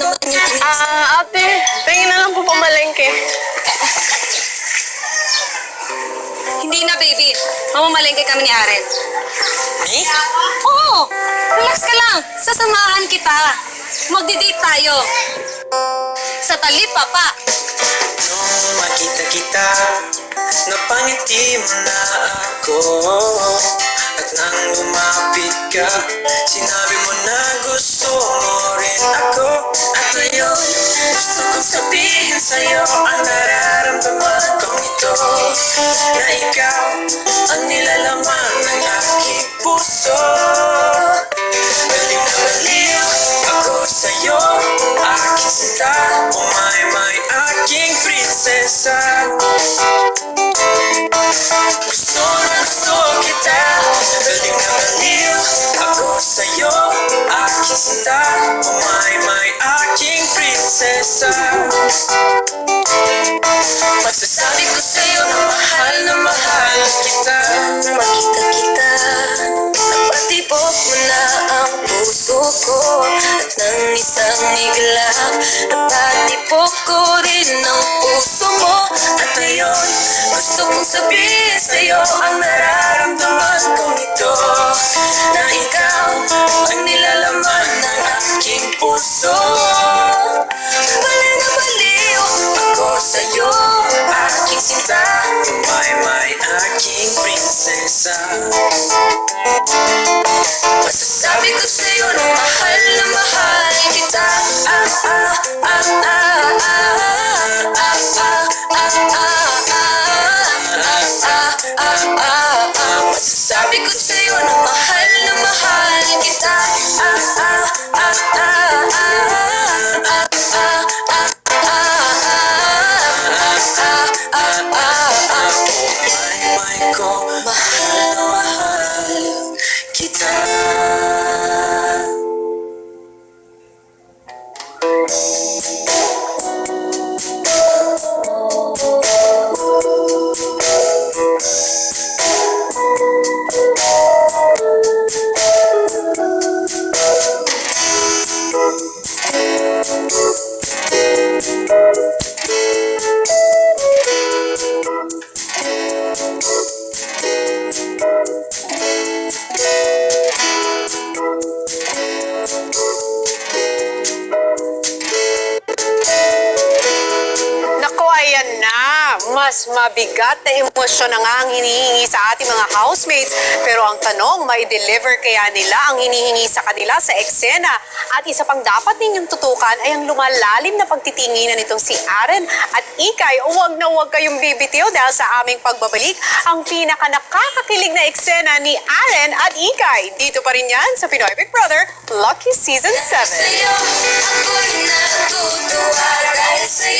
naman yung tinis. Ate, tingin na lang po pamalengke. Hindi na, baby. Mamamalengke kami ni Aren. Me? Oo! Relax ka lang. Sasamahan kita. Magdi-date tayo. Sa Talipa pa. Nung makita kita, napangiti mo na ako. At nang lumapit ka, sinabi mo na gusto mo rin ako. At ngayon, gusto kong sabihin sa'yo ang nararamdaman kong ito. Na ikaw ang nilalaman ng aking puso. Baliw na baliw ako sa'yo, aking sinta. Oh my, aking prinsesa. Gusto na gusto kita. Baliw na baliw ako sa'yo, aking sinta. Oh my, aking prinsesa. Masasabi ko sa'yo na mahal kita. Makita kita, napatibok mo na ang puso ko. At nang isang iglap, napatibok ko rin ang puso mo. At ngayon, gusto kong sabihin sa'yo ang nararamdaman kong ito. Na ikaw ang nilalaman ng aking puso. Baliw na baliw ako sa'yo, aking sinta. My, aking prinsesa. Masasabi ko sa'yo na mahal kita. Masasabi ko sa'yo na mahal kita. My ko, mahal kita. Naku, ayan na. Mas mabigat na emosyon na nga ang hinihingi sa ating mga housemates. Pero ang tanong, may deliver kaya nila ang hinihingi sa kanila sa eksena? At isa pang dapat ninyong tutukan ay ang lumalalim na pagtitinginan nitong si Aren at Ikay. Huwag na huwag kayong bibitiw dahil sa aming pagbabalik ang pinaka nakakakilig na eksena ni Aren at Ikay. Dito pa rin yan sa Pinoy Big Brother Lucky Season 7. Sa'yo, ako'y natutuwa dahil sa'yo.